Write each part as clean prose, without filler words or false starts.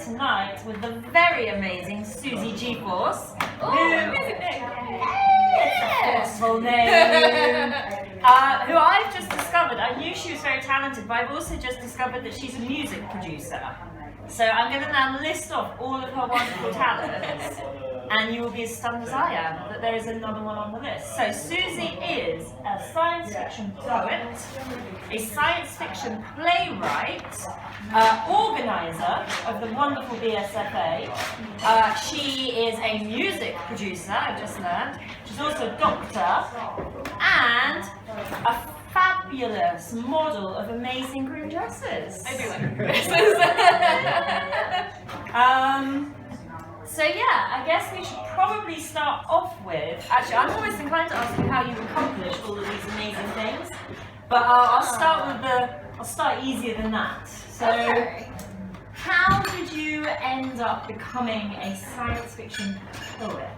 tonight with the very amazing Suzie G. Force. Full name. Who I've just discovered, I knew she was very talented, but I've also just discovered that she's a music producer. So I'm going to now list off all of her wonderful talents, and you will be as stunned as I am that there is another one on the list. So Suzie is a science fiction poet, a science fiction playwright, organiser of the wonderful BSFA. She is a music producer, I've just learned. She's also a doctor and a fabulous model of amazing green dresses. I do like green dresses. So yeah, I guess we should probably start off with, actually I'm always inclined to ask you how you accomplished all of these amazing things, but I'll start easier than that. So how did you end up becoming a science fiction poet?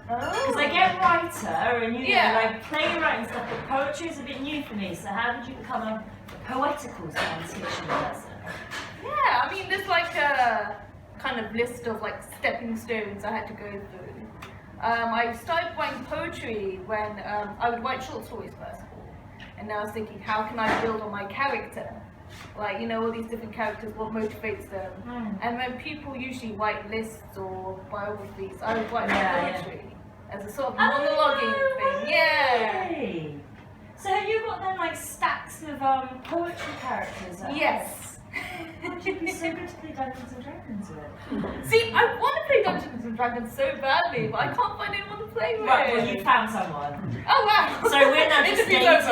Because I get writer and you know, like playwright and stuff, but poetry is a bit new for me, so how did you become a poetical science fiction person? Yeah, I mean there's like a kind of list of like stepping stones I had to go through. I started writing poetry when I would write short stories first of all, and now I was thinking, how can I build on my character? Like, you know, all these different characters, what motivates them. And when people usually write lists or biographies, I would write poetry as a sort of monologuing thing. Yay. So have you got then like stacks of poetry characters? Yes. Would you be so good to play Dungeons and Dragons with? See, I want to play Dungeons and Dragons so badly, but I can't find anyone to play with. Right, well you found someone. Oh wow! So we're now just dating.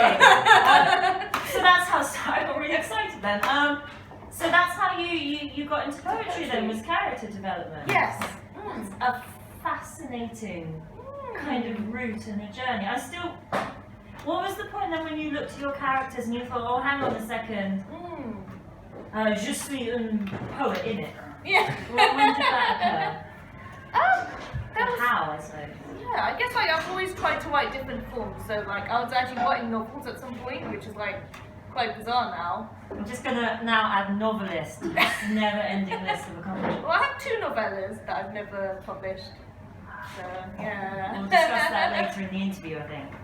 So that's how I got really excited then. So that's how you got into poetry then, was character development? Yes. It's a fascinating kind of route and a journey. What was the point then when you looked at your characters and you thought, oh hang on a second, je suis un poet in it? Yeah. When did that occur? How, I suppose? Yeah, I guess I've always tried to write different forms. So like I was actually writing novels at some point, which is like quite bizarre now. I'm just gonna now add novelist to this never-ending list of accomplishments. Well, I have 2 novellas that I've never published. So yeah. We'll discuss that later in the interview, I think.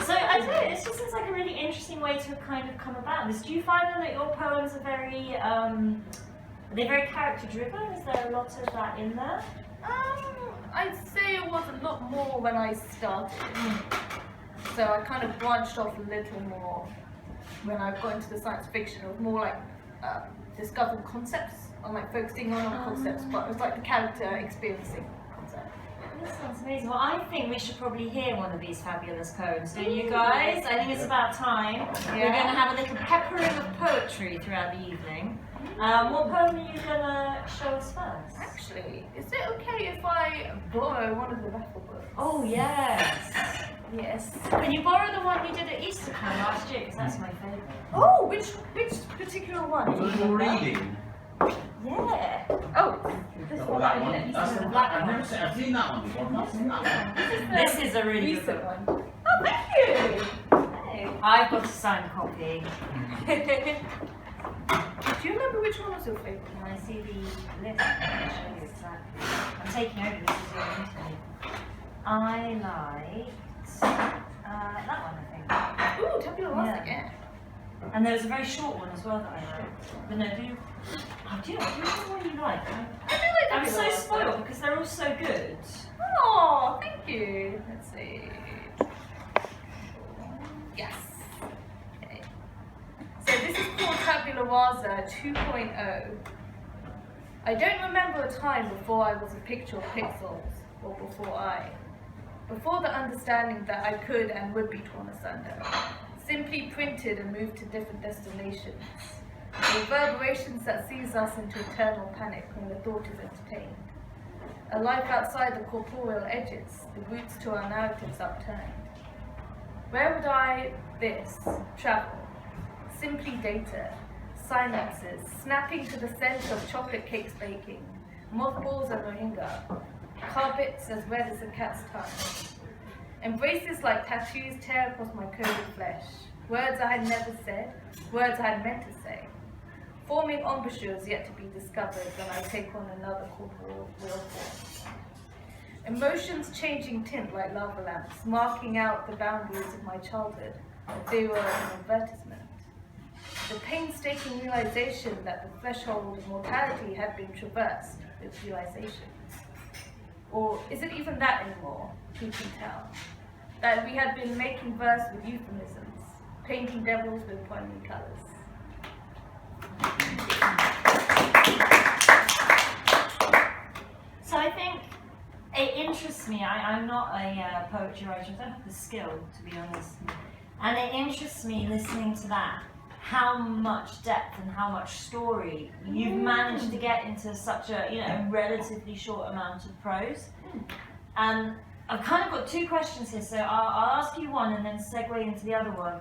So I don't know, it just seems like a really interesting way to kind of come about this. Do you find then that your poems are very, they're very character driven? Is there a lot of that in there? I'd say it was a lot more when I started. So I kind of branched off a little more when I got into the science fiction. It was more like discovering concepts, or like focusing on concepts, but it was like the character experiencing concept. This sounds amazing. Well, I think we should probably hear one of these fabulous poems, don't you guys? I think it's about time. Yeah. We're going to have a little peppering of poetry throughout the evening. What poem are you going to show us first? Actually, is it okay if I borrow one of the raffle books? Oh, yes. Yes. Can you borrow the one you did at Easter last year? Because that's my favourite. Oh, which particular one? You're reading? Yeah. Oh, this one. That one. That's the black one. I've seen that one before. I've not seen that one. This is a really good recent one. one. Oh, thank you. Hey. I've got a signed copy. Do you remember which one was your favourite? When I see the list, I'll show you exactly. I'm taking over this as your interview. I liked that one, I think. Ooh, Tabula Rasa again. And there was a very short one as well that I liked. But no, do you know what you like? I do like I'm so Tabula Rasa. spoiled because they're all so good. Oh, thank you. Let's see. Yes. Okay. So this is called Tabula Rasa 2.0. I don't remember a time before I was a picture of pixels, or before the understanding that I could and would be torn asunder, simply printed and moved to different destinations, reverberations that seize us into eternal panic when the thought is entertained. A life outside the corporeal edges, the roots to our narratives upturned. Where would I, travel? Simply data, synapses, snapping to the scent of chocolate cakes baking, mothballs and moringa, carpets as red as a cat's tongue. Embraces like tattoos tear across my coated flesh, words I had never said, words I had meant to say. Forming embouchures yet to be discovered when I take on another corporeal form. Emotions changing tint like lava lamps, marking out the boundaries of my childhood, if they were an advertisement. The painstaking realization that the threshold of mortality had been traversed with realization. Or is it even that anymore? Who can tell? That we had been making verse with euphemisms, painting devils with primary colours. So I think it interests me. I'm not a poetry writer. I don't have the skill, to be honest. And it interests me listening to that, how much depth and how much story you've managed to get into such a relatively short amount of prose. And I've kind of got two questions here, so I'll ask you one and then segue into the other one.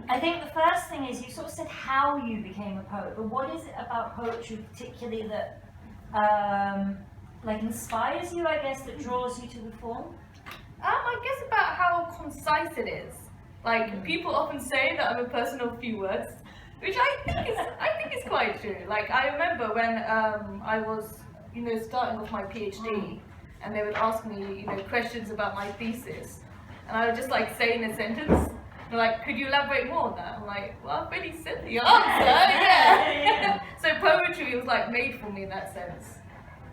I think the first thing is, you sort of said how you became a poet, but what is it about poetry particularly that inspires you, I guess, that draws you to the form? I guess about how concise it is. Like, people often say that I'm a person of few words, which I think is quite true. Like, I remember when I was, starting off my PhD, and they would ask me, questions about my thesis, and I would just say in a sentence, they're like, could you elaborate more on that? I'm like, well, I've already said the answer. Yeah. So poetry was made for me in that sense.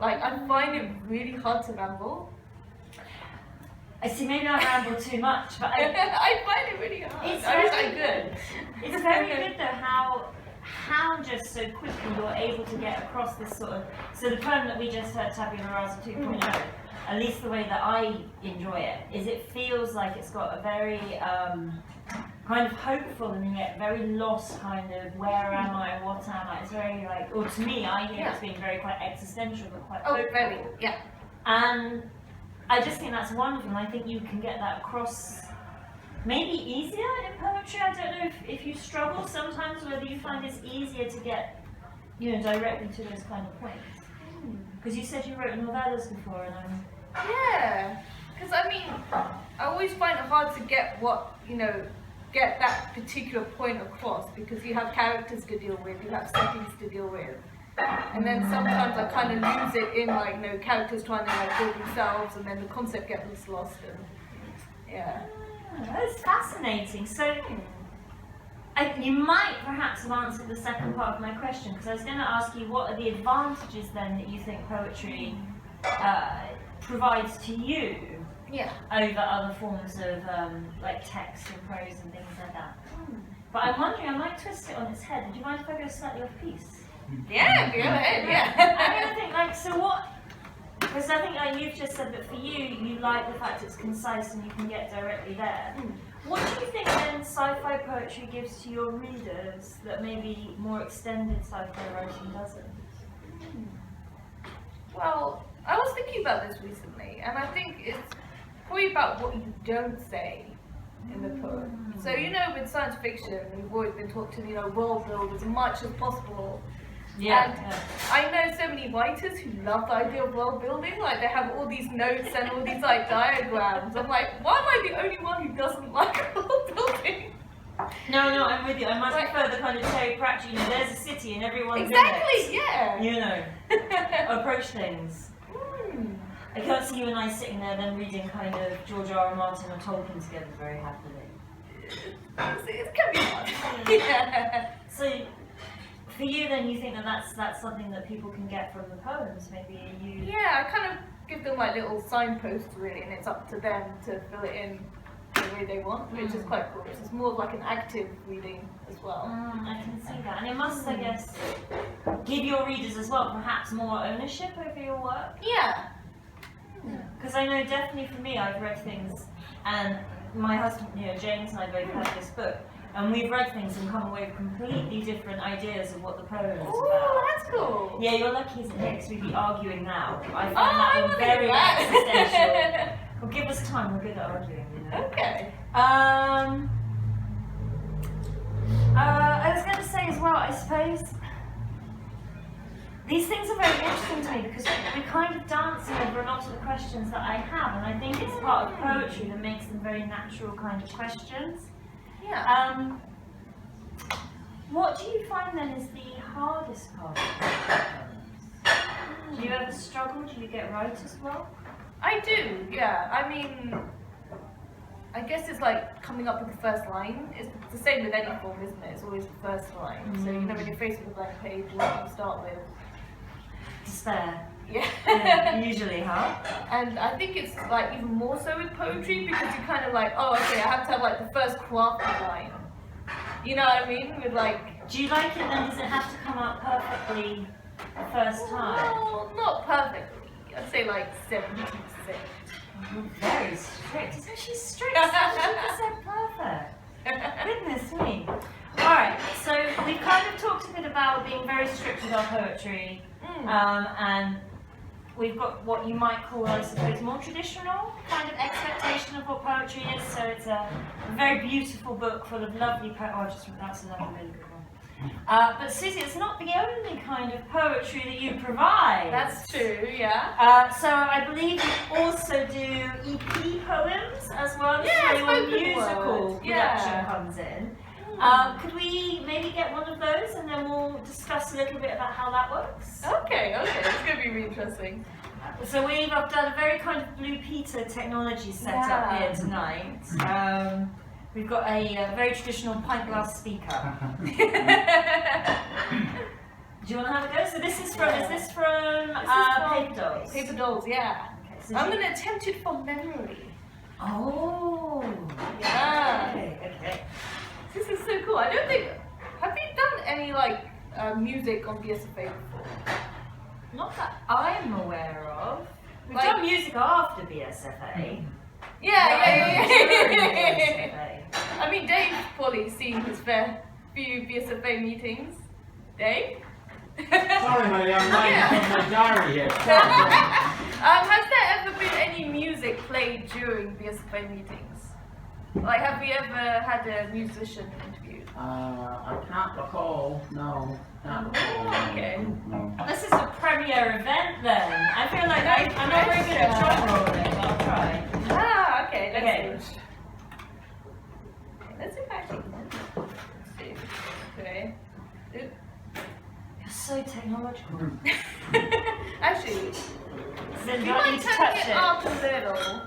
Like, I find it really hard to ramble. I see, maybe I ramble too much, but I find it really hard. It's I wish I very could. It's very good though how just so quickly you're able to get across this sort of. So the poem that we just heard, Tabula Rasa 2.0, at least the way that I enjoy it, is it feels like it's got a very kind of hopeful and yet very lost kind of where am I, what am I? It's very or to me, I hear it's being very quite existential but quite hopeful. Very, yeah. And I just think that's wonderful, and I think you can get that across maybe easier in poetry. I don't know if you struggle sometimes, whether you find it's easier to get directly to those kind of points. Because you said you wrote novellas before, and Yeah, because I always find it hard to get get that particular point across, because you have characters to deal with, you have settings to deal with. And then sometimes I kind of lose it in characters trying to build themselves, and then the concept gets lost. And yeah, that's fascinating. So you might perhaps have answered the second part of my question, because I was going to ask you, what are the advantages then that you think poetry provides to you over other forms of text and prose and things like that? But I'm wondering, I might twist it on its head. Do you mind if I go slightly off piece? Yeah, go ahead, yeah. I'm going to think, so what, because I think you've just said that for you like the fact it's concise and you can get directly there. What do you think then sci-fi poetry gives to your readers that maybe more extended sci-fi writing doesn't? Well, I was thinking about this recently, and I think it's probably about what you don't say in the poem. So, with science fiction, we've always been taught to, world build as much as possible. Yeah. And I know so many writers who love the idea of world building. They have all these notes and all these diagrams. I'm like, why am I the only one who doesn't like world building? No, I'm with you. I much prefer the kind of Terry Pratchett, there's a city and everyone's exactly, in it. Approach things. I can't see you and I sitting there then reading kind of George R. R. Martin or Tolkien together very happily. It can be hard. Yeah. So, for you then, you think that's something that people can get from the poems, maybe you... Yeah, I kind of give them little signposts really, and it's up to them to fill it in the way they want, which is quite cool. It's more of an active reading as well. I can see that, and it must, I guess, give your readers as well perhaps more ownership over your work. Yeah. Because I know definitely for me, I've read things, and my husband, James and I both have this book, and we've read things and come away with completely different ideas of what the poem is about. Oh, that's cool. Yeah, you're lucky, isn't it? Because we'd be arguing now. I find that one very existential. Well, give us time, we're good at arguing, Okay. I was going to say as well, I suppose, these things are very interesting to me because we're kind of dancing over a lot of the questions that I have, and I think it's part of poetry that makes them very natural kind of questions. Yeah. What do you find then is the hardest part? Do you ever struggle? Do you get writer's block? I do, yeah. I mean, I guess it's like coming up with the first line. It's the same with any form, isn't it? It's always the first line. So, you know, when you're faced with a blank page, what do you start with? Despair. Yeah. Usually, huh? And I think it's like even more so with poetry because you kind of like, oh, okay, I have to have like the first crafted line. You know what I mean? With like. Do you like it then? Does it have to come out perfectly the first time? Well, not perfectly. I'd say like 70%. Very strict. Isn't she strict? 70% perfect. Goodness me. Alright, so we've kind of talked a bit about being very strict with our poetry, and we've got what you might call, I suppose, more traditional kind of expectation of what poetry is. So it's a very beautiful book full of lovely that's another really good one. But Susie, it's not the only kind of poetry that you provide. That's true, yeah. So I believe you also do EP poems as well. Yeah, so your spoken musical word. production comes in. Could we maybe get one of those and then we'll discuss a little bit about how that works? Okay, it's going to be really interesting. So we've done a very kind of Blue Peter technology setup here tonight. We've got a very traditional pint glass speaker. Do you want to have a go? So this is from, is this from Paper Dolls? Paper Dolls, yeah. Okay, so I'm going to attempt it from memory. Oh! Yeah. Okay. This is so cool. I don't think, have you done any like music on BSFA before? Not that I'm aware of. We've Like- done music after BSFA. Yeah. BSFA. I mean, Dave's probably seen his fair few BSFA meetings. Dave? Sorry, honey, I'm writing on my diary here. Has there ever been any music played during BSFA meetings? Like, have we ever had a musician interviewed? I can't recall. No. Can't recall. Okay. No. This is a premiere event then. I feel like I'm not very good at drum rolling, but I'll try. Ah, okay. Okay. Let's see if I actually can. Let's see. Okay. You're so technological. Actually, Then you do I might need to turn touch it it? up a little.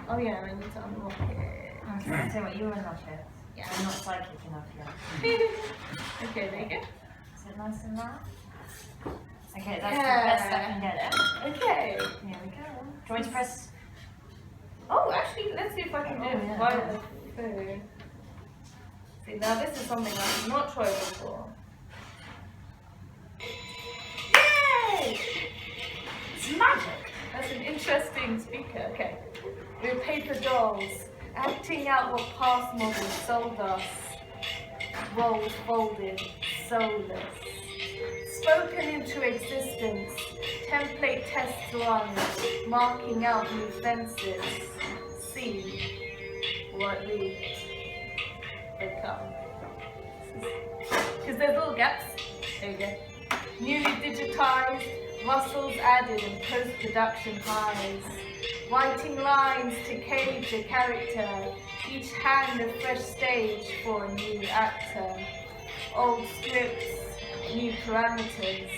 Oh yeah, I need to unlock it. Okay, I'll tell you what, you unlock it. Yeah. I'm not psychic enough yet. Okay, there you go. Is it nice and loud? Okay, that's the best I can get it. Okay. Here we go. Do you want me to press? Oh, actually, let's see if I can do it yeah. via the phone. See, now this is something I've not tried before. Yay! It's magic. That's an interesting speaker. Okay. We're paper dolls, acting out what past models sold us. Roles folded, soulless. Spoken into existence, template tests run, marking out new fences. See what we become. Because there's little gaps. There you go. Newly digitized, muscles added and post-production highs. Writing lines to cage a character, each hand a fresh stage for a new actor. Old scripts, new parameters.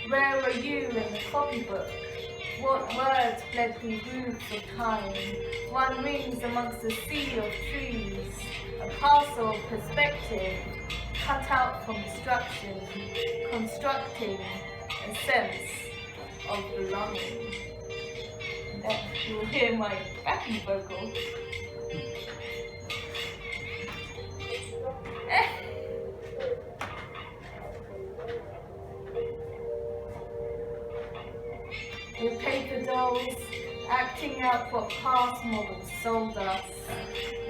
Where were you in the copybook? What words fled through grooves of time? One rings amongst a sea of trees, a castle of perspective, cut out from destruction, constructing a sense of belonging. Then you'll hear my backing vocal. With paper dolls, acting out what past models sold us,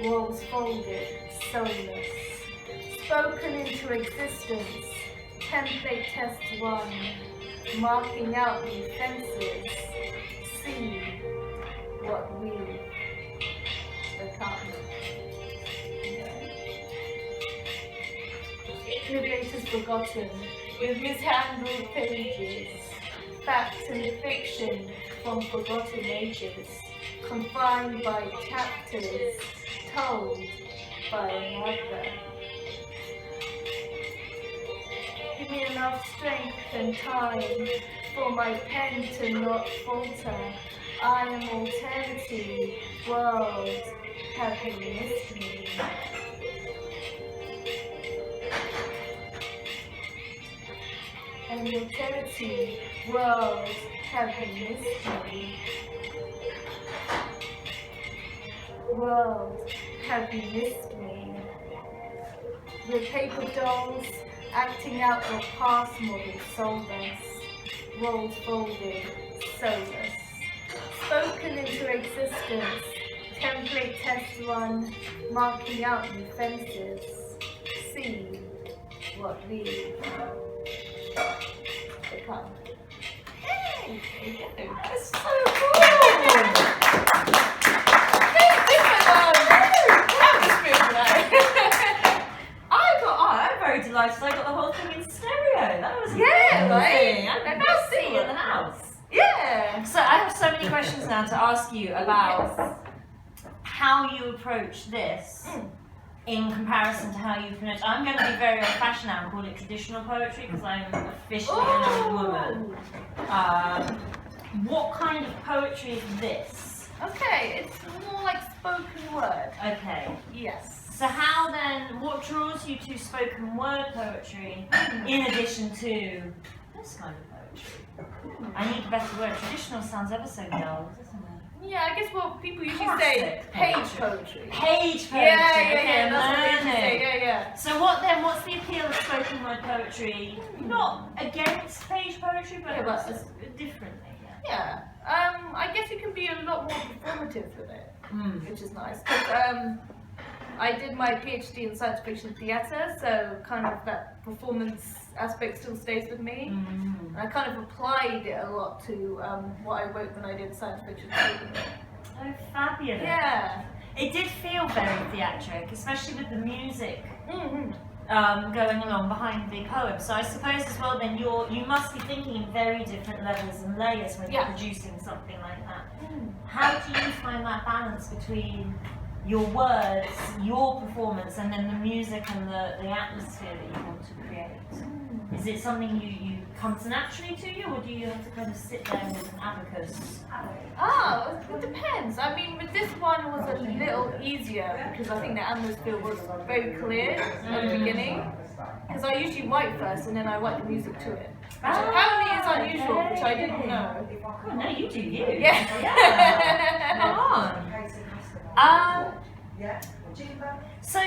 walls folded, soulless, spoken into existence, template test run, marking out new fences, see what we become. Innovators forgotten, with mishandled pages, facts and fiction from forgotten ages, confined by chapters, told by another. Give me enough strength and time for my pen to not falter. I am alterity, world, have you missed me? And alterity, world, have you missed me? World, have you missed me? With paper dolls, acting out your past model soulless, roles folded, soulless. Spoken into existence, template test run, marking out new fences. See what we become. Hey, That's so cool! I'm very delighted I got the whole thing in stereo. That was amazing. I'm now sitting in the house. Yeah. So I have so many questions now to ask you about how you approach this in comparison to how you pronounce. I'm going to be very old-fashioned now and call it traditional poetry because I'm officially an old woman. What kind of poetry is this? Okay, it's more like spoken word. Okay. Yes. So how then, what draws you to spoken word poetry in addition to this kind of poetry? I need a better word. Traditional sounds ever so dull, doesn't it? Yeah, I guess what people usually say, Classic page poetry. poetry. Page poetry. Yeah, Okay, that's what they usually learning. say, yeah. So what then, what's the appeal of spoken word poetry? Not against page poetry, but differently. Yeah. I guess you can be a lot more performative with it, which is nice. 'Cause, I did my PhD in science fiction theatre, so kind of that performance aspect still stays with me. And I kind of applied it a lot to what I wrote when I did science fiction theatre. Oh, fabulous. Yeah. It did feel very theatric, especially with the music going along behind the poem. So I suppose as well then you must be thinking in very different levels and layers when you're producing something like that. How do you find that balance between your words, your performance, and then the music and the atmosphere that you want to create? Is it something you comes naturally to you, or do you have to kind of sit there with an abacus? It depends. I mean, with this one it was a little easier because I think the atmosphere was very clear at the beginning. Because I usually write first and then I write the music to it. Which apparently is unusual, which I didn't know. Oh, no, you do you. Yeah. Come on. So,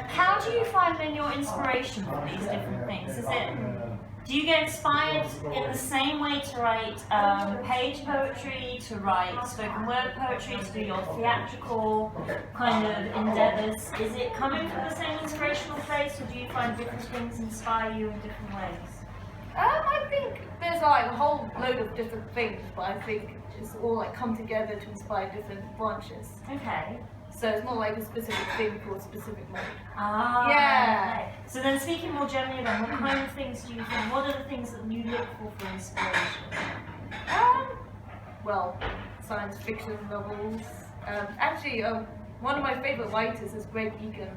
how do you find then your inspiration for these different things? Do you get inspired in the same way to write page poetry, to write spoken word poetry, to do your theatrical kind of endeavours? Is it coming from the same inspirational place, or do you find different things inspire you in different ways? I think there's like a whole load of different things, but I think it's all like come together to inspire different branches. Okay. So it's not like a specific thing for a specific mode. Yeah. Okay. So then speaking more generally then, what kind of things do you think, what are the things that you look for inspiration? Well, science fiction novels. Actually, one of my favourite writers is Greg Egan,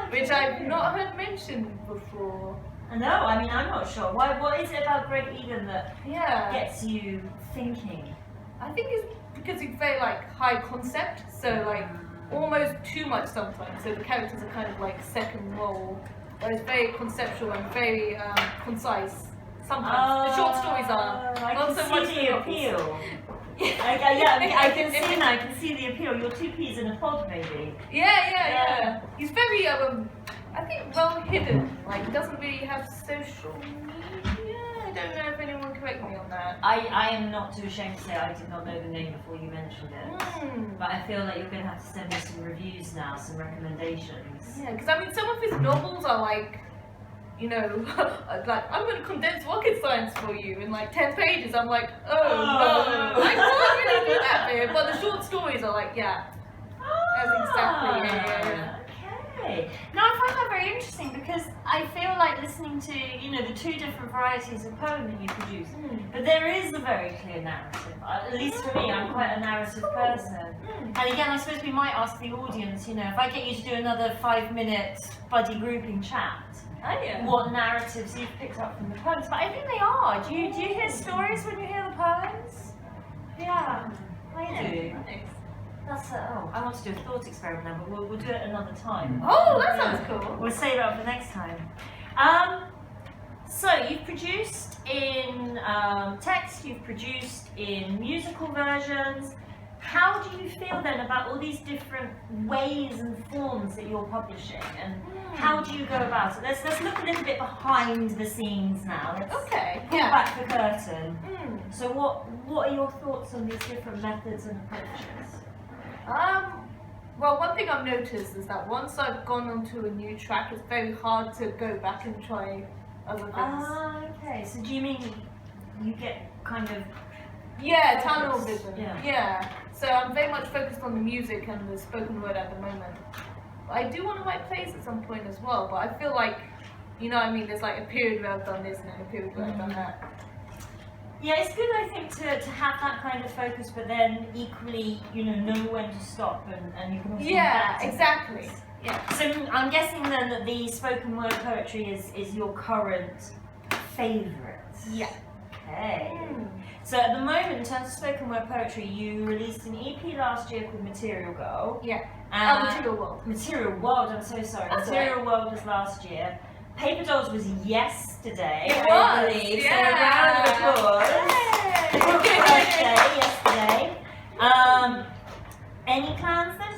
which I've not heard mentioned before. No, I mean, I'm not sure. What is it about Greg Egan that gets you thinking? I think it's because he's very like high concept, so like almost too much sometimes. So the characters are kind of like second role, but it's very conceptual and very concise. Sometimes the short stories are not so much the appeal. I can see the appeal. You're two peas in a pod, maybe. Yeah. He's very I think well hidden. Like he doesn't really have social media. I don't know if anyone can correct me on that. I am not too ashamed to say I did not know the name before you mentioned it. But I feel like you're going to have to send me some reviews now, some recommendations. Yeah, because I mean some of his novels are like, you know, like I'm going to condense rocket science for you in like 10 pages. I'm like, no, I can't really do that bit. But the short stories are like, that's exactly, Okay. Okay. No, I find that very interesting because I feel like listening to, the two different varieties of poem that you produce, but there is a very clear narrative. At least for me, I'm quite a narrative person. And again, I suppose we might ask the audience, if I get you to do another 5-minute buddy grouping chat, what narratives you've picked up from the poems. But I think they are. Do you hear stories when you hear the poems? Yeah, I do. That's I want to do a thought experiment now, but we'll do it another time. Oh, that sounds cool. We'll save it up for next time. So you've produced in text, you've produced in musical versions. How do you feel then about all these different ways and forms that you're publishing, and how do you go about it? Let's look a little bit behind the scenes now. Let's pull back the curtain. So what are your thoughts on these different methods and approaches? Well, one thing I've noticed is that once I've gone onto a new track, it's very hard to go back and try other things. Okay. So do you mean you get kind of... Yeah, tunnel vision. Yeah. So I'm very much focused on the music and the spoken word at the moment. I do want to write plays at some point as well, but I feel like, there's like a period where I've done this and then a period where I've done that. Yeah, it's good, I think, to have that kind of focus, but then equally, know when to stop and you can also... Yeah, exactly. Yeah. So I'm guessing then that the spoken word poetry is your current favourite. Yeah. Okay. So at the moment, in terms of spoken word poetry, you released an EP last year called Material Girl. Yeah. Material World. Material World, I'm so sorry. That's Material World was last year. Paper Dolls was yesterday, It I was, believe. yeah. So a round of applause. Yay. Birthday yesterday. Any plans then?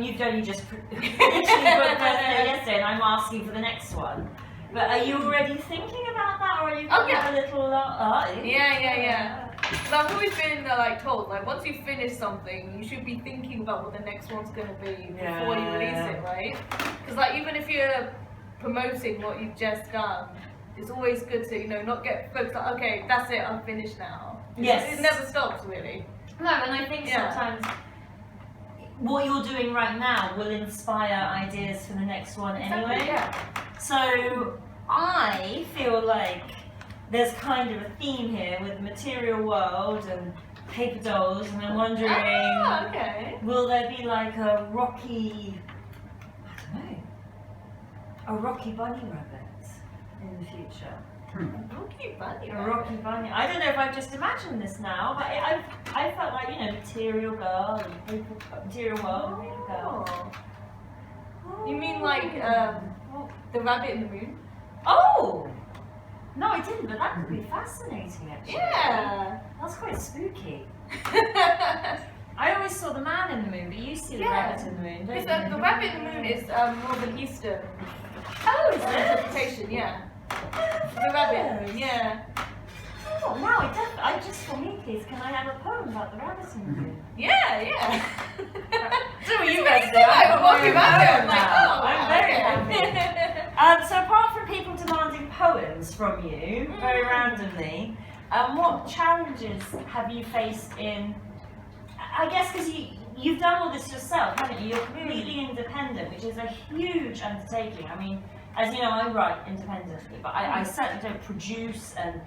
You've only just literally booked birthday yesterday, and I'm asking for the next one. But are you already thinking about that, or are you going to have a little? Yeah. So I've always been told once you finish something, you should be thinking about what the next one's going to be before you release it, right? Because even if you're promoting what you've just done, it's always good to not get focused on, okay, that's it, I'm finished now. Yes. It never stops really. No, and I think sometimes what you're doing right now will inspire ideas for the next one anyway. Yeah. So I feel like there's kind of a theme here with Material World and Paper Dolls, and I'm wondering, will there be like a rocky, a rocky bunny rabbit in the future? A rocky bunny. A rocky bunny. I don't know if I've just imagined this now, but I felt like Material Girl and Material World and Paper Girl. You mean the rabbit in the moon? Oh! No, I didn't, but that could be fascinating actually. Yeah. That's quite spooky. I always saw the man in the moon, but you see the rabbit in the moon, don't you? The rabbit in the moon is more of an Eastern interpretation, yeah. The rabbit in the moon, yeah. Oh, now just for me, please, can I have a poem about the rabbit in the moon? Yeah. So you guys do. I'm walking back there. I'm very happy. So apart from people demanding poems from you, very randomly, what challenges have you faced in, I guess because you've done all this yourself, haven't you? You're completely independent, which is a huge undertaking. As you know, I write independently, but I certainly don't produce and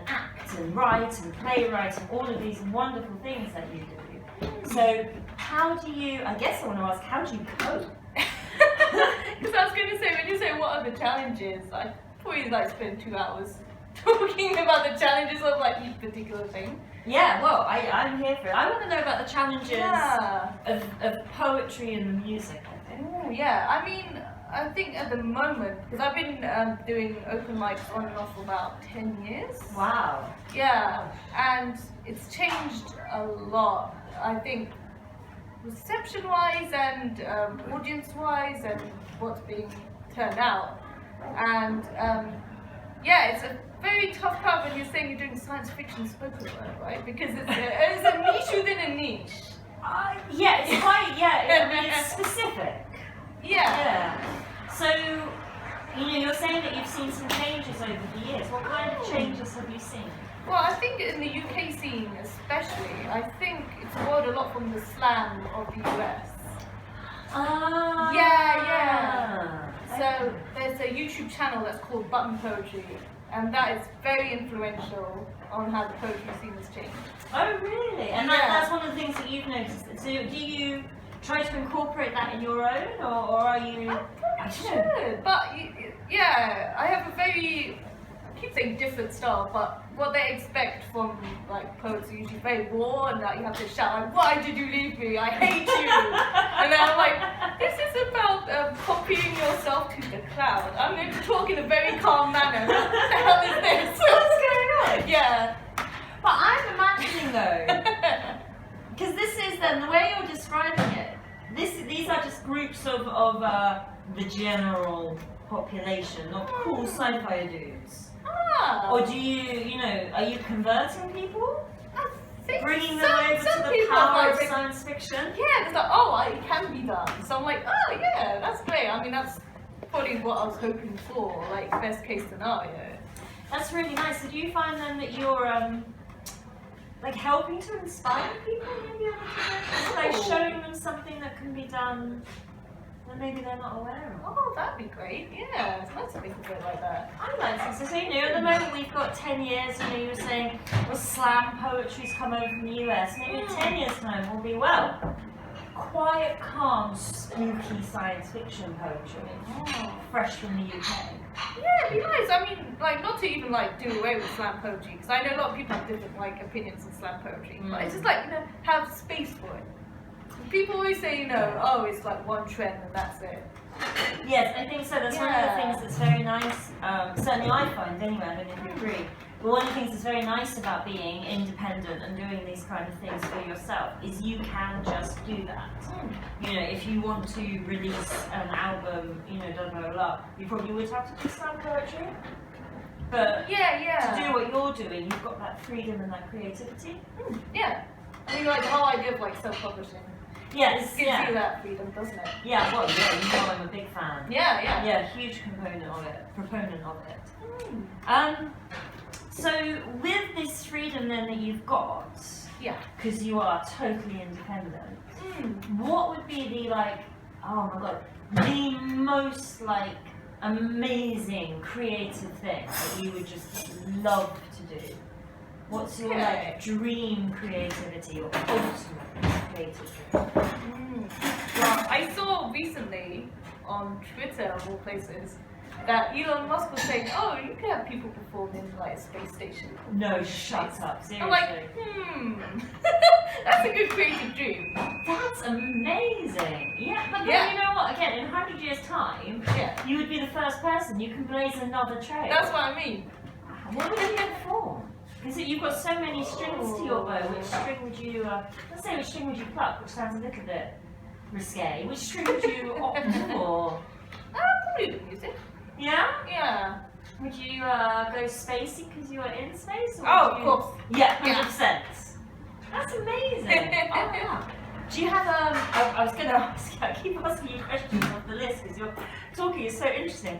act and write and playwright and all of these wonderful things that you do. So how do you, I guess I want to ask, how do you cope? Because I was going to say, when you say what are the challenges, I probably spend 2 hours talking about the challenges of each particular thing. Yeah, well, I'm here for it. I want to know about the challenges of poetry and the music, I think. Oh, yeah. I think at the moment, because I've been doing open mics on and off for about 10 years. Wow. Yeah, and it's changed a lot. I think reception-wise and audience-wise and what's being turned out. And it's a very tough part when you're saying you're doing science fiction spoken word, right? Because it's a niche within a niche. It's quite, it's specific. Yeah. So, you're saying that you've seen some changes over the years. What kind of changes have you seen? Well, I think in the UK scene especially, I think it's borrowed a lot from the slang of the US. Ah. Yeah. So there's a YouTube channel that's called Button Poetry, and that is very influential on how the poetry scene has changed. Oh, really? And that's one of the things that you've noticed. So do you try to incorporate that in your own, or are you? I should, but yeah, I have a very, I keep saying different style, but what they expect from like poets are usually very raw, and that you have to shout like, "Why did you leave me? I hate you!" And then I'm like, this is about copying yourself to the crowd. I'm going to talk in a very calm manner. What the hell is this? What's going on? Yeah. But I'm imagining though, because this is then the way you're describing it. These are just groups of the general population, not cool sci-fi dudes. Ah. Or do you know, are you converting people? I think Bringing them over to the people power of like, science fiction? yeah, it's like, oh, it can be done. So I'm like, oh yeah, that's great. I mean, that's probably what I was hoping for, like best case scenario. That's really nice. So do you find then that you're like helping to inspire people maybe a little bit? Like showing them something that can be done that maybe they're not aware of? Oh, that'd be great. Yeah, it's nice to think of it like that. I like to. So, you know, at the moment we've got 10 years, you know, you were saying, well, slam poetry's come over from the US. Maybe in 10 years' time will be, well, quiet, calm, spooky science fiction poetry. Fresh from the UK. Yeah, it'd be nice. I mean, like, not to even like do away with slam poetry, because I know a lot of people have different like opinions on slam poetry, but it's just like, you know, have space for it. People always say, you know, oh, it's like one trend and that's it. Yes, I think so. That's one of the things that's very nice. Certainly I find, anyway, I don't know if you agree. But one of the things that's very nice about being independent and doing these kind of things for yourself is you can just do that. You know, if you want to release an album, you know, blah, blah, blah, you probably would have to do slam poetry. But to do what you're doing, you've got that freedom and that creativity. Yeah. I mean, like, the whole idea of like self-publishing. Yes, It gives you that freedom, doesn't it? Yeah, well, yeah, you know I'm a big fan. Yeah. Yeah, huge proponent of it. So with this freedom then that you've got, because you are totally independent, what would be the like, oh my god, the most like amazing creative thing that you would just love to do? What's your like dream creativity or ultimate creative dream? Well, I saw recently on Twitter, of all places, that Elon Musk was saying, oh, you can have people perform in like a space station. No, shut up, seriously. I'm like, that's a good creative dream. That's amazing. Yeah, but then you know what, again, in 100 years' time, you would be the first person. You can blaze another trail. That's what I mean. What would you perform? Because you've got so many strings to your bow. Which string would you, let's say which string would you pluck, which sounds a little bit risque. Which string would you opt for? Probably the music. Yeah? Yeah. Would you go spacey because you are in space? Or Of course. Yeah, 100%. That's amazing. Yeah. Do you have I was going to ask you, I keep asking you questions off the list because your talking is so interesting.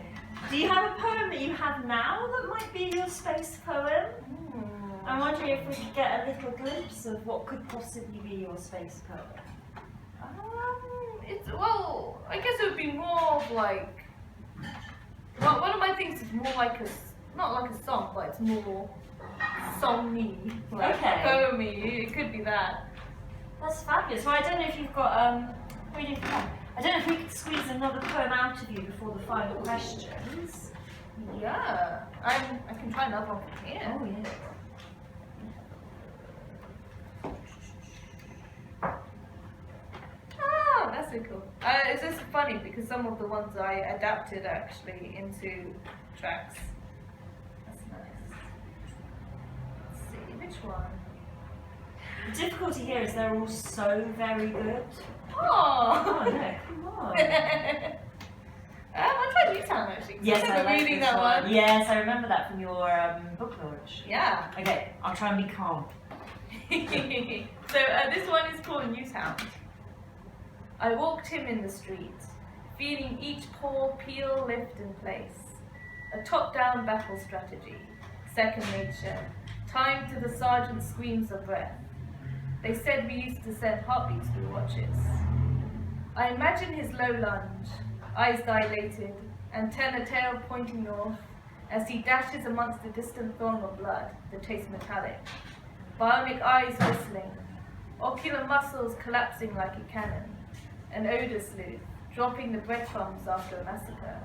Do you have a poem that you have now that might be your space poem? I'm wondering if we could get a little glimpse of what could possibly be your space poem. Well, I guess it would be more of like, well, one of my things is more like not like a song, but it's more song-y, like poem-y. It could be that. That's fabulous. Well, I don't know if you've got, I don't know if we could squeeze another poem out of you before the final questions. Yeah, I can try another one from here. Oh, yeah. Oh, that's so cool. It's just funny because some of the ones I adapted actually into tracks. That's nice. Let's see, which one? The difficulty here is they're all so very good. Oh, no, come on. I tried Newtown actually. Yes, I like reading this that one. Yes, I remember that from your book launch. Yeah. Okay, I'll try and be calm. So this one is called Newtown. I walked him in the street, feeling each poor peel lift in place. A top-down battle strategy, second nature, timed to the sergeant's screams of breath. They said we used to send heartbeats through watches. I imagine his low lunge, eyes dilated, antenna tail pointing north, as he dashes amongst the distant throng of blood that tastes metallic. Bionic eyes whistling, ocular muscles collapsing like a cannon, an odor sleuth, dropping the breadcrumbs after a massacre.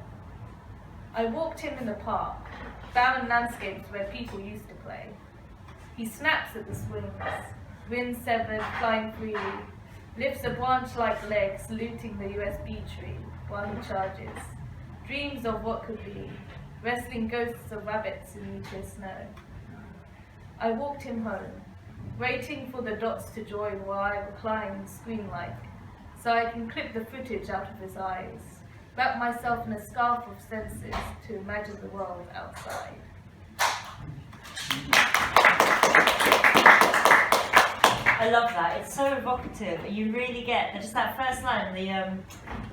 I walked him in the park, barren landscapes where people used to play. He snaps at the swings, wind severed, flying freely, lifts a branch-like leg saluting the USB tree while he charges. Dreams of what could be, wrestling ghosts of rabbits in meteor snow. I walked him home, waiting for the dots to join while I recline and scream-like, so I can clip the footage out of his eyes, wrap myself in a scarf of senses to imagine the world outside. I love that. It's so evocative. You really get just that first line, the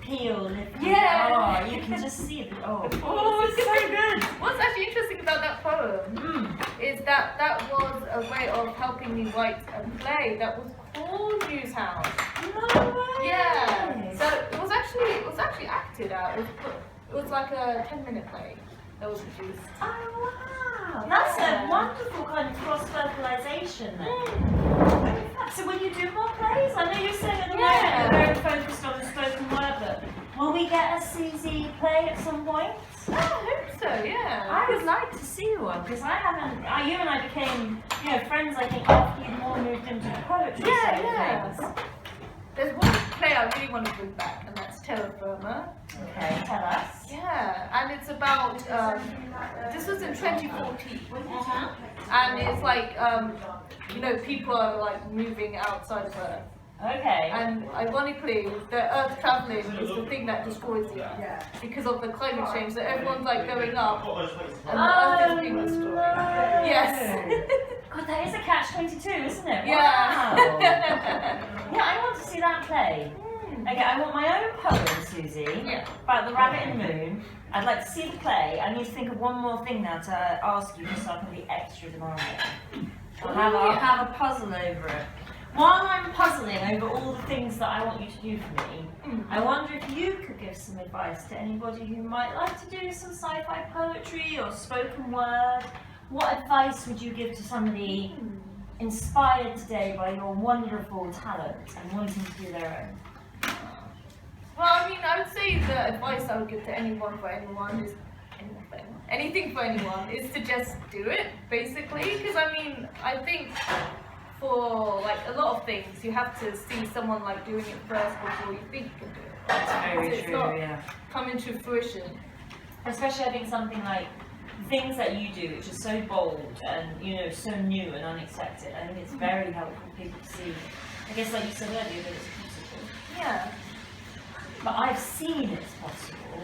peel lifting. Yeah. Oh, you can just see it. Oh, Oh, it's so good. What's actually interesting about that poem is that that was a way of helping me write a play that was called Newshound. No way. Yeah. So it was actually acted out. It was like a 10-minute play that was produced. Oh wow. That's a wonderful kind of cross-fertilization then. So will you do more plays? I know you're saying at the moment you're very focused on the spoken word, but will we get a Susie play at some point? I hope so, yeah. I would like to see one because I haven't. You and I became, friends. I think after you more moved into the poetry side of things. There's one play I really want to bring back, and that's Terra Firma. Okay, tell us. Yeah, and it's about. This was in 2014, and it's like people are like moving outside of Earth. Okay. And ironically, the Earth traveling is the thing that destroys the Earth because of the climate change. So everyone's like going up, and the Earth is being destroyed. No. Yes. God, that is a catch-22, isn't it? Yeah. Wow. Yeah, I want to see that play. Okay, I want my own poem, Susie, about the rabbit in the moon. I'd like to see the play. I need to think of one more thing now to ask you, just so I can be extra demanding. I'll have a puzzle over it. While I'm puzzling over all the things that I want you to do for me, I wonder if you could give some advice to anybody who might like to do some sci-fi poetry or spoken word. What advice would you give to somebody inspired today by your wonderful talent and wanting to do their own? Well, I mean, I would say the advice I would give to anyone for anyone is anything for anyone is to just do it, basically. Because I mean, I think for like a lot of things, you have to see someone like doing it first before you think you can do it. That's very true, yeah. Coming to fruition. Especially I think something like things that you do, which is so bold and so new and unexpected. I think it's very helpful for people to see. I guess like you said earlier, that it's possible. Yeah. But I've seen it's possible.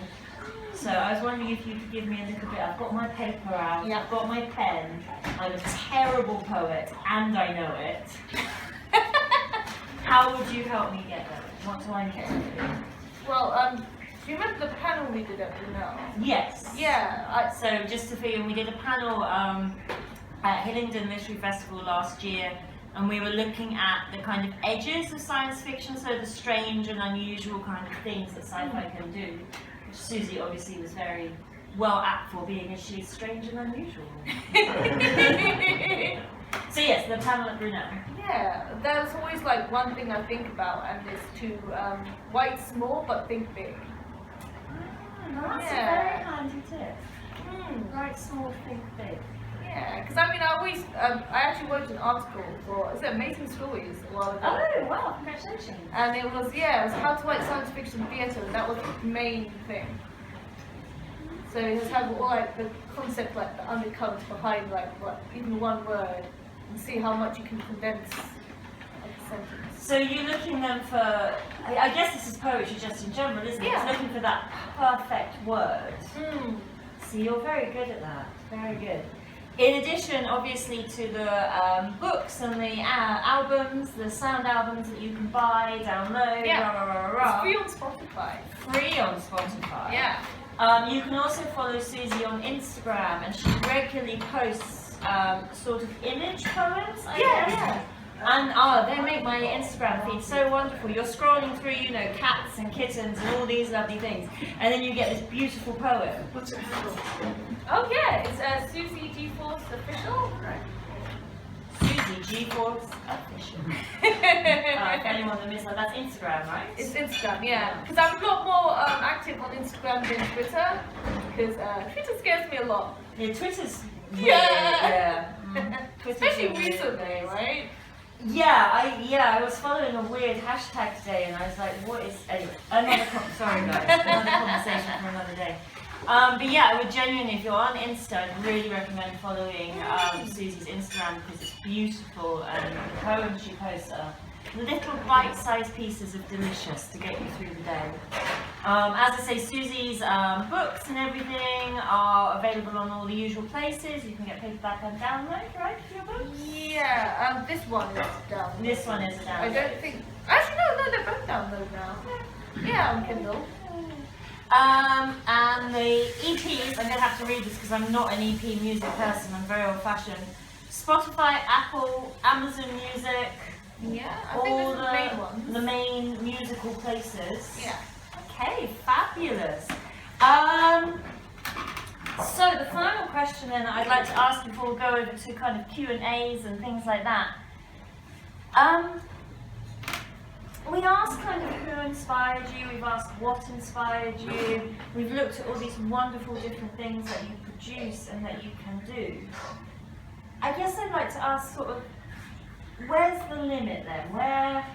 So I was wondering if you could give me a little bit. I've got my paper out, I've got my pen. I'm a terrible poet and I know it. How would you help me get there? What do I need to do? Well, do you remember the panel we did at Brunel? Yes. Yeah. So just to fill in, we did a panel at Hillingdon Literary Festival last year, and we were looking at the kind of edges of science fiction, so the strange and unusual kind of things that sci-fi can do, which Susie obviously was very well apt for, being as she's strange and unusual. So yes, the panel at Brunel. Yeah, there's always like one thing I think about, and it's to write small but think big. That's a very handy tip. Write small, think big. Yeah, because I mean, I actually wrote an article for, Amazing Stories a while ago. Oh, wow, congratulations. And it was how to write science fiction theatre, and that was the main thing. So you just have all like the concept, like the undercurrents behind even one word, and see how much you can condense a sentence. So you're looking then for, I guess this is poetry just in general, isn't it? Yeah. It's looking for that perfect word. So you're very good at that, very good. In addition, obviously, to the books and the albums, the sound albums that you can buy, download, It's free on Spotify. Free on Spotify. Yeah. You can also follow Susie on Instagram, and she regularly posts sort of image poems, I guess. And they make my Instagram feed so wonderful. You're scrolling through, you know, cats and kittens and all these lovely things, and then you get this beautiful poem. What's it called? Oh yeah, it's Susie G Force Official. Suzie G Force Official. If anyone that missed that, that's Instagram, right? It's Instagram, yeah. Because I'm a lot more active on Instagram than Twitter. Because Twitter scares me a lot. Yeah, Twitter's weird. Yeah. Twitter's Especially weird. recently, right? Yeah, I was following a weird hashtag today, and I was like, what is, anyway, sorry guys, another conversation for another day. But yeah, I would genuinely, if you're on Insta, I'd really recommend following Susie's Instagram because it's beautiful, and the poems she posts are little bite-sized pieces of delicious to get you through the day. As I say, Susie's books and everything are available on all the usual places. You can get paperback and download, right, for your books? Yeah, this one is download. This one is a download. I don't think, actually no, they're both download now. Yeah, on Kindle. And the EPs, I'm going to have to read this because I'm not an EP music person, I'm very old-fashioned. Spotify, Apple, Amazon Music, yeah, I think those are the main ones. The main musical places. Yeah. Okay, fabulous. So the final question then I'd like to ask before we go over to kind of Q&As and things like that. We asked kind of who inspired you, we've asked what inspired you, we've looked at all these wonderful different things that you produce and that you can do. I guess I'd like to ask sort of, where's the limit then? Where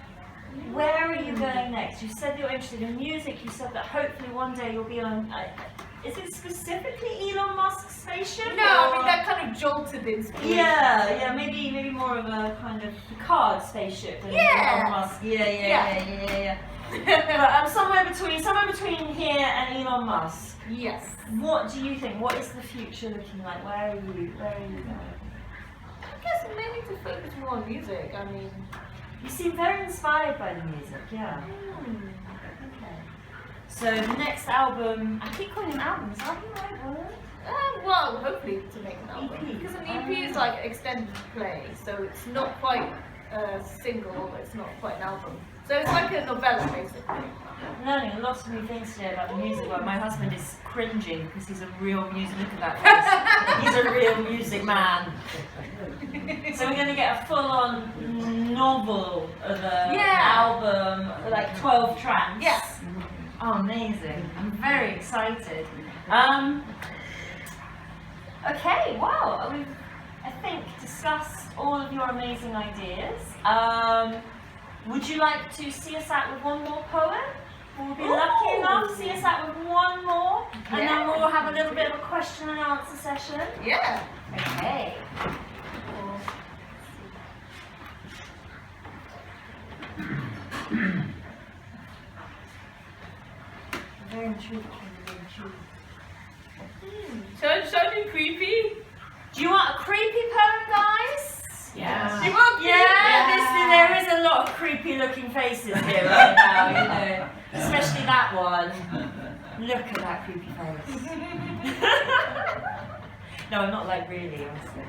are you going next? You said you're interested in music, you said that hopefully one day you'll be on, is it specifically Elon Musk's spaceship? No, I mean that kind of jolted inspiration. Yeah, maybe more of a kind of Picard spaceship than Elon Musk. Yeah. But somewhere between here and Elon Musk. Yes. What do you think? What is the future looking like? Where are you going? I guess maybe to focus more on music. I mean, you seem very inspired by the music. Yeah. Okay. So the next album, I keep calling them albums. Are you right word? Well, hopefully to make an album. EP. Because an EP is like extended play, so it's not quite a single, but it's not quite an album. So it's like a novella, basically. I'm learning a lot of new things today about the music world. My husband is cringing because he's a real music. Look at that face. He's a real music man. So we're going to get a full-on novel of an album, like 12 tracks. Yes. Oh, amazing. I'm very excited. Okay, wow. We've, I think, discussed all of your amazing ideas. Would you like to see us out with one more poem? We'll be lucky enough to see us out with one more, and then we'll have a little bit of a question and answer session. Yeah. Okay. Very intrigued. Should I do creepy? Do you want a creepy poem, guys? Yes. You want creepy? There is a lot of creepy looking faces here right now, you know. Especially that one. Look at that creepy face. No, not like really, honestly.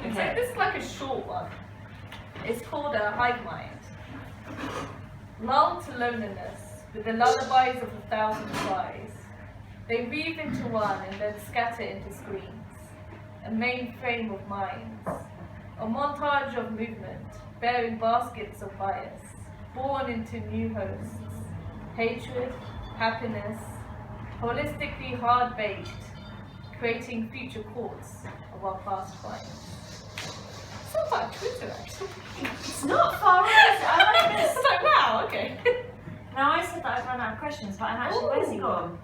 Okay. So this is like a short one. It's called a hive mind. Lulled to loneliness with the lullabies of 1,000 cries. They weave into one and then scatter into screens. A mainframe of minds. A montage of movement, bearing baskets of bias, born into new hosts. Hatred, happiness, holistically hard-baked, creating future courts of our past crimes. Sounds like Twitter, actually. It's not far away. I like this. I was like, wow, okay. Now I said that I've run out of questions, but I'm actually, where's he gone?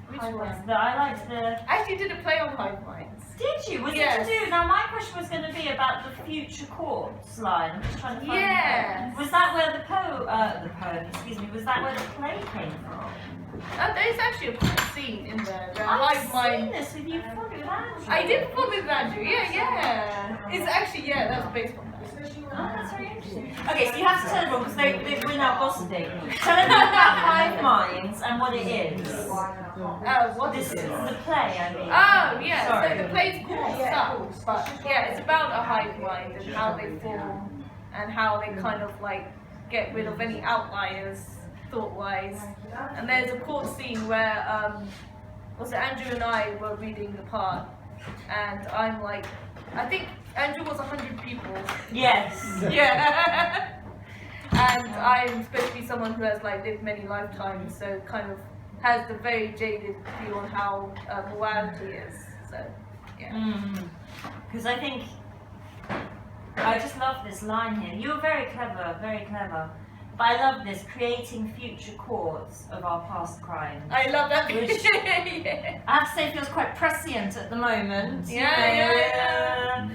Which Hive one? minds. I liked the... I actually did a play on hive minds. Did you? Was Yes. it to do? Now my question was going to be about the future courts line. I'm just trying to find Yes. it. Was that where the poem, excuse me, was that where the play came from? There's actually a scene in there. The I've hive seen mind. this with you before, with Andrew. I did perform with Andrew, yeah. It's actually, that's based on that. Oh, that's very interesting. Okay, so you have to tell everyone, because we're now gossiping. Tell everyone about Hive Minds and what it is. What This is is it? the play, I mean. Oh, yeah, Sorry. so the play's called Stuff, but yeah, it's about a hive mind and how they form and how they kind of like get rid of any outliers thought-wise. And there's a court scene where also Andrew and I were reading the part, and I'm like, I think Andrew was 100 people. Yes. Yeah. And I'm supposed to be someone who has like lived many lifetimes, so kind of has the very jaded view on how morality is. So yeah. Because I think I just love this line here. You're very clever, very clever. But I love this, creating future courts of our past crimes. I love that. Which Yeah. I have to say feels quite prescient at the moment. Yeah.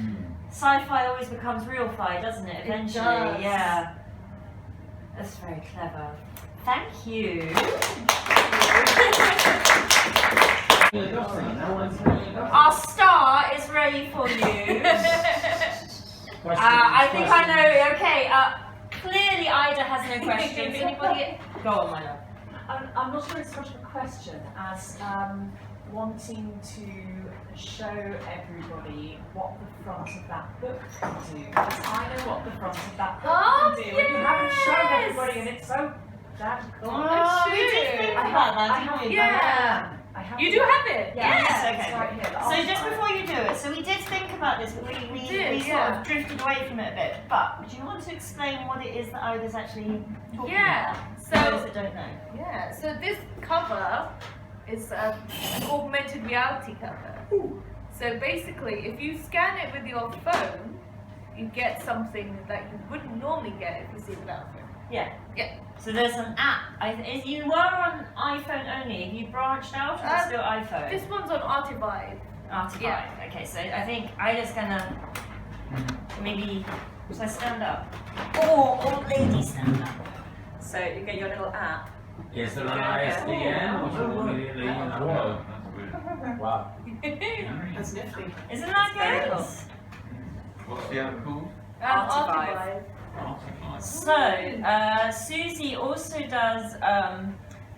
Sci-fi always becomes real-fi, doesn't it? Eventually, does. yeah. That's very clever. Thank you. Our star is ready for you. I think I know. Okay. Clearly, Ida has no questions. Anybody? Go on, my love. I'm not sure it's so much of a question as wanting to show everybody what the front of that book can do. Because I know what the front of that book can do. And you haven't shown everybody, and it's so damn cool. Oh, we did think about that, didn't we? Yeah. I have You do have it. Yeah, Yes, it's okay. right here. So just before you do it, so we did think about this, but we sort of drifted away from it a bit. But do you want to explain what it is that Ida's actually talking Yeah. about? So For those that don't know. yeah. So this cover is an augmented reality cover. So basically, if you scan it with your phone, you get something that you wouldn't normally get if you see it without a phone. Yeah. Yeah. So there's an app. You were on iPhone only. Have you branched out or is it still iPhone? This one's on Artivibe. Artivibe. Yeah. Okay, so I think Ida's gonna maybe. Should I stand up? Or old lady stand up. So you get your little app. Is there an ISBN or should we immediately upload? Wow. That's nifty. Isn't that good? What's the app called? Artivibe. So Susie also does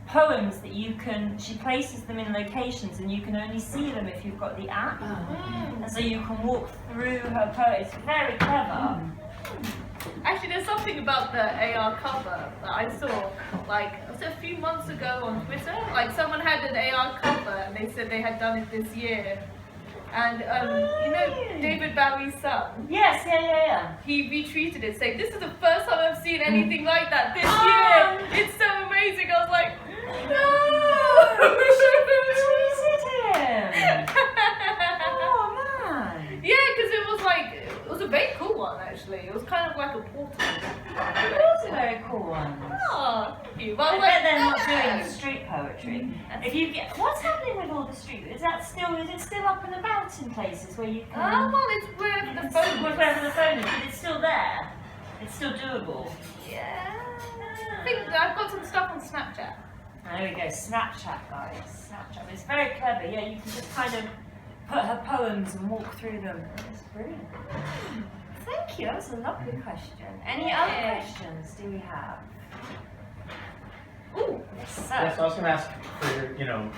poems that you can. She places them in locations, and you can only see them if you've got the app. And so you can walk through her poems. It's very clever. Actually, there's something about the AR cover that I saw, like, was it a few months ago on Twitter? Like, someone had an AR cover and they said they had done it this year. And, you know, David Bowie's son? Yes, yeah. He retweeted it saying, "This is the first time I've seen anything like that this year. It's so amazing." I was like, no! We should have tweeted him. Oh man. Yeah, because it was like, it was a very cool one actually. It was kind of like a portal. It was a very cool one. Oh, thank you. I Well, bet they're not doing street poetry. If you get, what's happening with all the street? Is it still up and about in places where you can? well, it's wherever the phone was. Wherever the phone is, but it's still there. It's still doable. Yeah. I think I've got some stuff on Snapchat. There we go, Snapchat guys. Snapchat. It's very clever. Yeah, you can just kind of put her poems and walk through them. It's brilliant. Thank you. That was a lovely question. Any other questions do we have? Ooh, yes, sir. Yeah, so I was going to ask for your,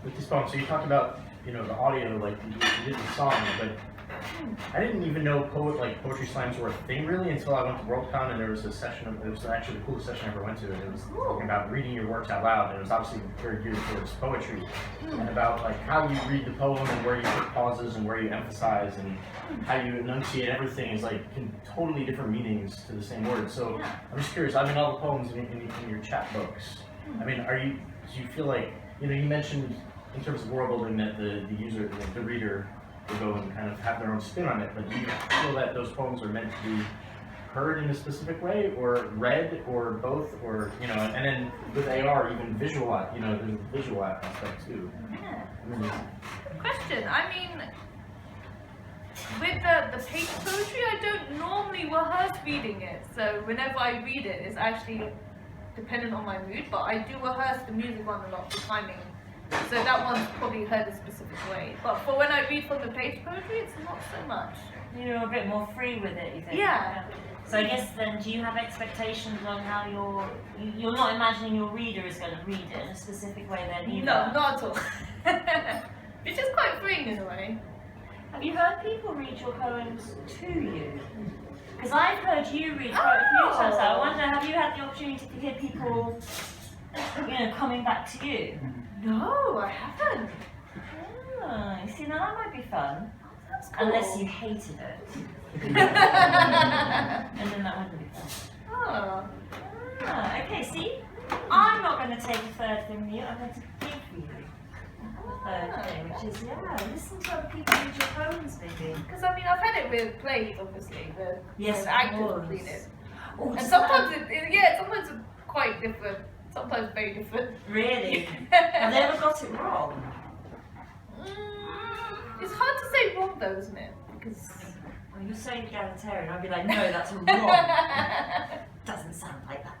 with this poem, so you talked about, the audio, like you did the song, but I didn't even know poetry slams were a thing really until I went to Worldcon and there was a session, it was actually the coolest session I ever went to, and it was talking about reading your works out loud, and it was obviously very geared towards poetry, and about like how you read the poem and where you put pauses and where you emphasize and how you enunciate everything is like totally different meanings to the same word. So I'm just curious, I mean all the poems in your chapbooks, I mean do you feel like, you mentioned in terms of world building that the user, the reader will go and kind of have their own spin on it, but do you feel that those poems are meant to be heard in a specific way, or read, or both, or, and then with AR, even visualize, there's a visual aspect too. Yeah. Question. I mean, with the page poetry, I don't normally rehearse reading it. So whenever I read it, it's actually dependent on my mood, but I do rehearse the music one a lot for timing. So that one's probably heard a specific way. But for when I read from the page poetry, it's not so much. You're a bit more free with it, you think? Yeah. So I guess then, do you have expectations on how you're not imagining your reader is going to read it in a specific way then either? No, not at all. It's just quite freeing in a way. Have you heard people read your poems to you? Because I've heard you read quite a few times. I wonder, have you had the opportunity to hear people, coming back to you? No, I haven't. Oh, you see, now that might be fun. That's cool. Unless you hated it. And then that wouldn't be fun. Oh. Okay, see? I'm not going to take a third thing from you, I'm going to give you a third thing, which is, listen to other people read your poems, baby. Because I mean, I've had it with plays, obviously, Yes, the actors of read it. Oh, And sometimes sometimes it's quite different, sometimes very different. Really? Have they ever got it wrong? It's hard to say wrong though, isn't it? Because Well, you're saying egalitarian, I'd be like, no, that's wrong. Doesn't sound like that.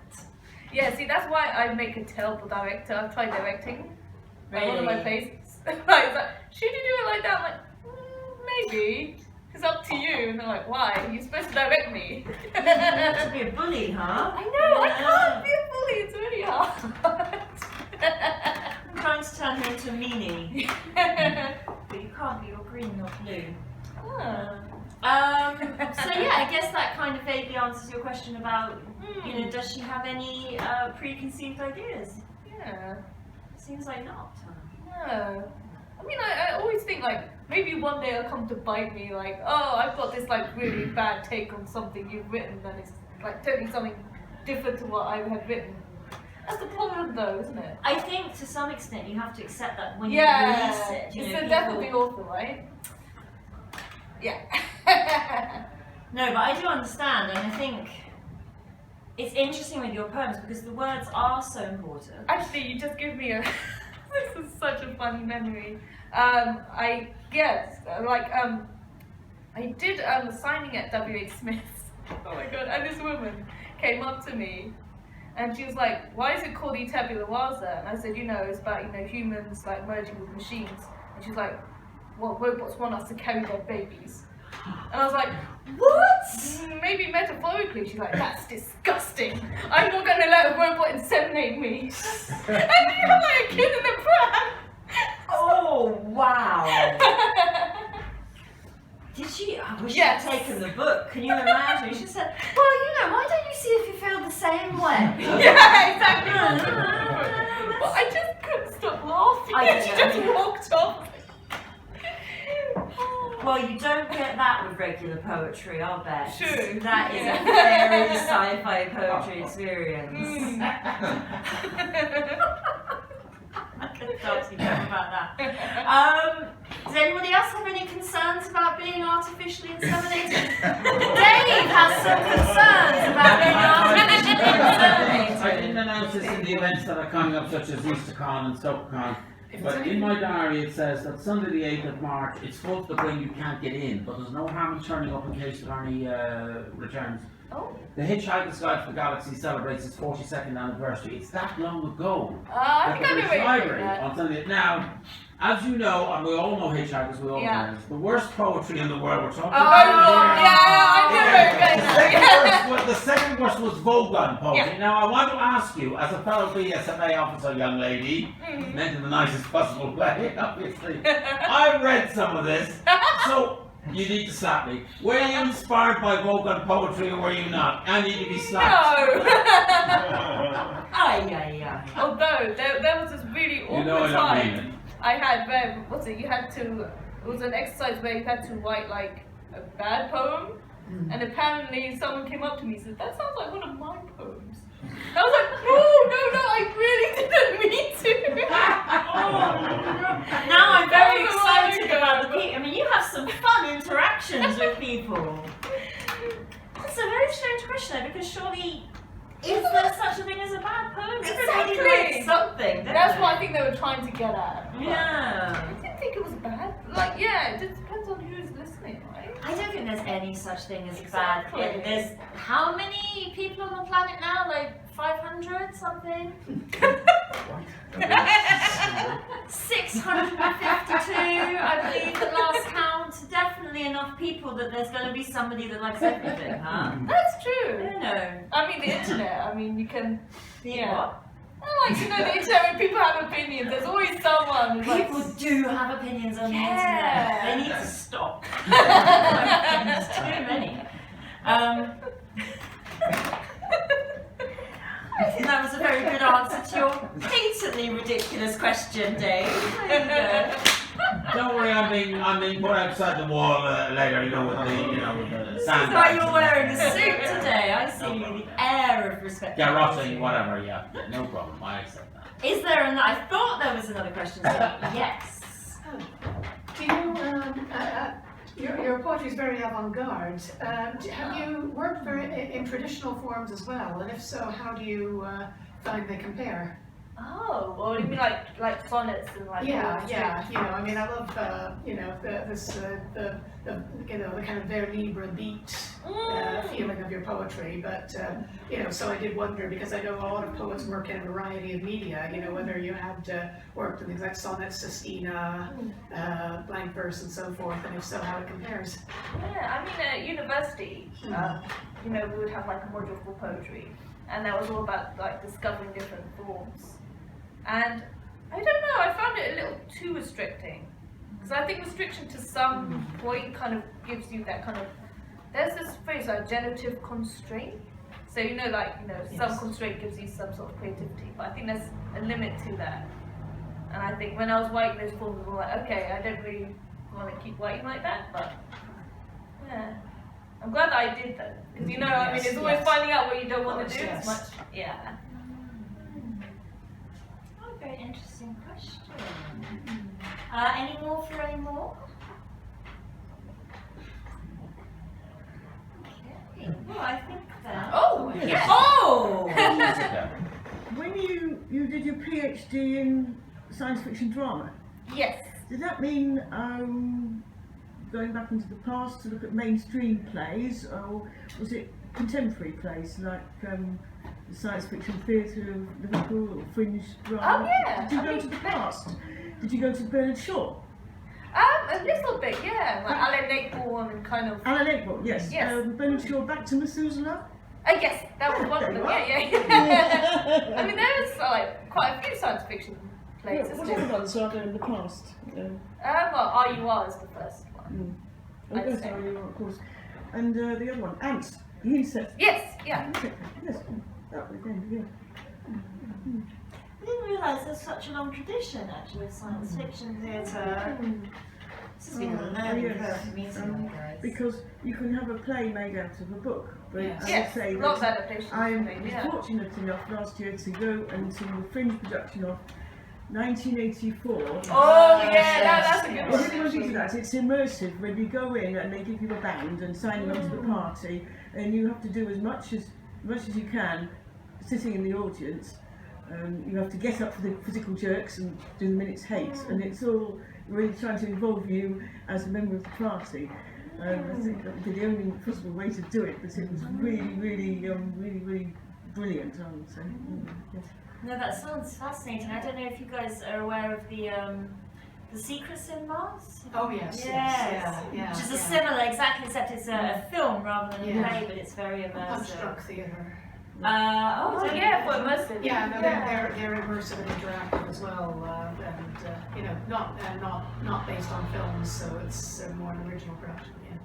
yeah, see, that's why I make a terrible director. I've tried directing. Like one of my Really? plays. Like, should you do it like that? I'm like, maybe. It's up to you. And they're like, why? You're supposed to direct me. To be a bully, huh? I know, I can't be a bully. It's really hard. I'm trying to turn her into a meanie. But you can't be, you're green, not blue. So yeah, I guess that kind of vaguely answers your question about, does she have any preconceived ideas? Yeah. Seems like not. No. I mean, I always think like, maybe one day it'll come to bite me, like, oh, I've got this like really bad take on something you've written and it's like totally something different to what I had written. That's the problem though, isn't it? I think to some extent you have to accept that when you Yeah. release it. It's the death of the author, right? Yeah. No, but I do understand, and I think it's interesting with your poems because the words are so important. Actually, you just give me a. This is such a funny memory. I did a signing at W.H. Smith's. Oh my god! And this woman came up to me, and she was like, "Why is it called tabula rasa?" And I said, it's about humans like merging with machines. And she's like, "Well, robots want us to carry their babies." And I was like, what? Maybe metaphorically. She's like, that's disgusting. I'm not going to let a robot inseminate me. And you're like a kid in a pram. Oh, wow. Did she? I wish Yes. she'd taken the book. Can you imagine? She said, well, why don't you see if you feel the same way? Yeah, exactly. But I just couldn't stop laughing. And she just walked off. Well, you don't get that with regular poetry, I'll bet. True. That is a very sci-fi poetry experience. I could talk to you about that. Does anybody else have any concerns about being artificially inseminated? Dave has some concerns about being artificially inseminated. I didn't announce this in the events that are coming up, such as EasterCon and StokerCon. But in my diary it says that Sunday the 8th of March, it's full to the brim, you can't get in, but there's no harm in turning up in case there are any returns. Oh. The Hitchhiker's Guide to the Galaxy celebrates its 42nd anniversary. It's that long ago. I think I know British where you're Library going on Sunday. Now, as you know, and we all know Hitchhikers, we all know this, the worst poetry in the world we're talking about. Yeah, I know where you're going. The second worst was Vogon poetry. Yeah. Now I want to ask you, as a fellow BSFA officer, young lady, meant in the nicest possible way, obviously, I read some of this, so you need to slap me. Were you inspired by Vogon poetry or were you not? I need to be slapped. Aye. Although there was this really awkward You know I don't time. mean it. I had it was an exercise where you had to write like a bad poem, and apparently someone came up to me and said, that sounds like one of my poems. I was like, no, I really didn't mean to. Now I'm very excited about the people. I mean, you have some fun interactions with people. That's a very strange question though, because surely, is there such a thing as a bad poem? Everybody Exactly. writes something. That's what I think they were trying to get at. Yeah. I didn't think it was bad. Like, yeah, it just depends on who's listening, right? I don't think there's any such thing as Exactly. bad. There's how many people on the planet now? Like 500 something? 652, I believe, at last count. Definitely enough people that there's going to be somebody that likes everything, huh? That's I true. don't know. I mean, the internet, you can, What? I like to know the internet when people have opinions. There's always someone who's like, People do have opinions on the Yeah. internet. They need to stop. There's too many. I think that was a very good answer to your patently ridiculous question, Dave. There you go. Don't worry, I'm being put outside the wall later, you know, with the This is sandbags. why you're wearing a suit today. I see the air of respect. Yeah, Rhysling, whatever, yeah. No problem, I accept that. Is there another? I thought there was another question. So yes. Do you, your poetry is very avant-garde. Have you worked in traditional forms as well? And if so, how do you find they compare? Oh, well, you mean like sonnets and like poetry? Yeah. You know, I mean, I love the kind of vers libre beat feeling of your poetry. But so I did wonder, because I know a lot of poets work in a variety of media. You know, whether you had worked in things like sonnets, sestina, blank verse, and so forth, and if so, how it compares. Yeah, I mean at university, we would have like a module for poetry, and that was all about like discovering different forms. And I don't know, I found it a little too restricting, because I think restriction to some point kind of gives you that kind of, there's this phrase like genitive constraint. So some constraint gives you some sort of creativity, but I think there's a limit to that. And I think when I was writing those forms, I was like, okay, I don't really want to keep writing like that, but yeah. I'm glad that I did that, because it's always finding out what you don't want to do as much. Yeah. Oh, very interesting question. Any more for any more? Okay. Well, I think that. Oh! Yes. Oh! When you did your PhD in science fiction drama, Yes. did that mean going back into the past to look at mainstream plays, or was it contemporary plays like the Science Fiction Theatre of Liverpool or Fringe drama? Oh, yeah. Did you go to the past? Did you go to Bernard Shaw? A little bit, yeah. Like Alan Ayckbourn and kind of. Alan Ayckbourn, yes. Yes. Bernard Shaw, Back to Methuselah? Yes, that was one of There them. you are. Yeah. I mean, there was like quite a few science fiction plays. What other ones are there in the past? Well, RUR is the first one. Oh, I'd yes, say. of course. And the other one, Ants, the insect. Yes, yeah. Yes, that was again, yeah. I didn't realise there's such a long tradition actually of science fiction theatre. This has been a learning yes. curve for me too, guys. Because you can have a play made out of a book. But Yes. I Yes, would say lots of that adaptations. I I was mean, yeah. fortunate enough last year to go and see the Fringe production of 1984. Oh, yeah, that's a good Well, everyone one. thinks that it's immersive when you go in and they give you a band and sign you onto the party, and you have to do as much as you can sitting in the audience. You have to get up for the physical jerks and do the minute's hate, and it's all really trying to involve you as a member of the party. I think that would be the only possible way to do it, but it was really brilliant, I would say. Yes. No, that sounds fascinating. I don't know if you guys are aware of the Secrets in Mars. Oh yes. Yes. Yeah. Which is a similar, exactly, except it's a film rather than a Yeah. play, but it's very immersive. Punch-drunk theatre. Oh, yeah, for immersive. Yeah, no, they're immersive and interactive as well, and not based on films, so it's more an original production. Yeah.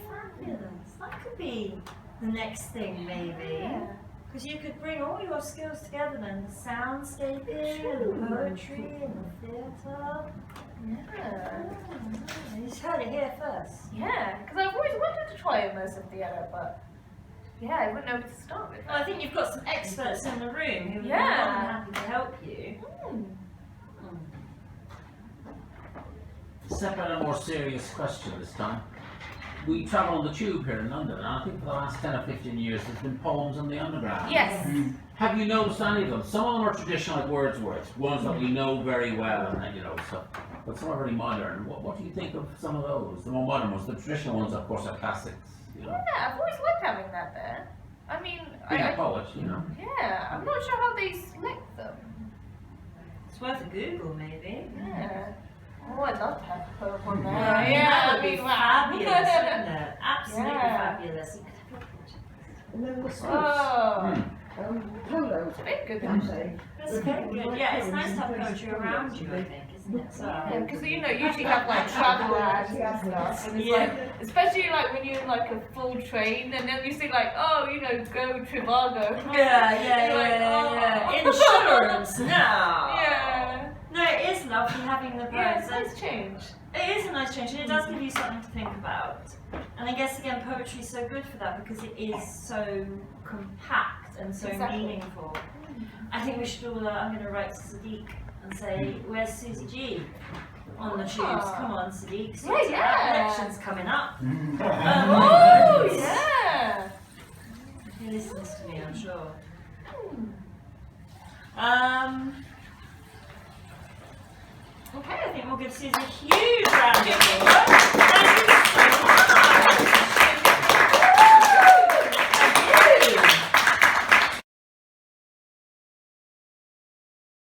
Fabulous. That could be the next thing, maybe. Because you could bring all your skills together then, the soundscaping, and the poetry, and the theatre. Yeah. You just heard it here first. Yeah, because I've always wanted to try immersive theatre, but yeah, I wouldn't know where to start with. Well, I think you've got some experts in the room who would be more Yeah. than happy to help you. Separate and more serious question this time. We travel on the tube here in London, and I think for the last 10 or 15 years there's been poems on the underground. Yes. Have you noticed any of them? Some of them are traditional, like Wordsworth, ones that we know very well, and stuff. But some are very modern. What do you think of some of those? The more modern ones, the traditional ones, of course, are classics. Yeah, I've always liked having that there. I mean, Being a poet, yeah, I'm not sure how they select them. It's worth a Google, maybe. Yeah. Oh, I'd love to have a poem on there. That would be wow. fabulous, wouldn't it? Absolutely Yeah. fabulous. You could have your project. And then the Swiss. Oh. Polo. It's a bit good, I'm actually. saying. That's very good. Yeah, it's nice to have poetry around you, I think, isn't it? So, Because you know, usually have like travel ads and stuff, and it's like, especially like when you're in like a full train, and then you see like, oh, you know, go Trivago. yeah. Insurance now. Yeah. No, it is lovely having the Yeah, poets. it's a nice change. It is a nice change, and it does give you something to think about. And I guess again, poetry is so good for that because it is so compact and so Exactly. meaningful. I think we should all. I'm going to write to Sadiq and say, "Where's Susie G on the tubes? Come on, Sadiq. Sort it out. Elections coming up." Oh, yeah. He listens to me, I'm sure. Okay, I think we'll give Susie a huge round of applause. Thank you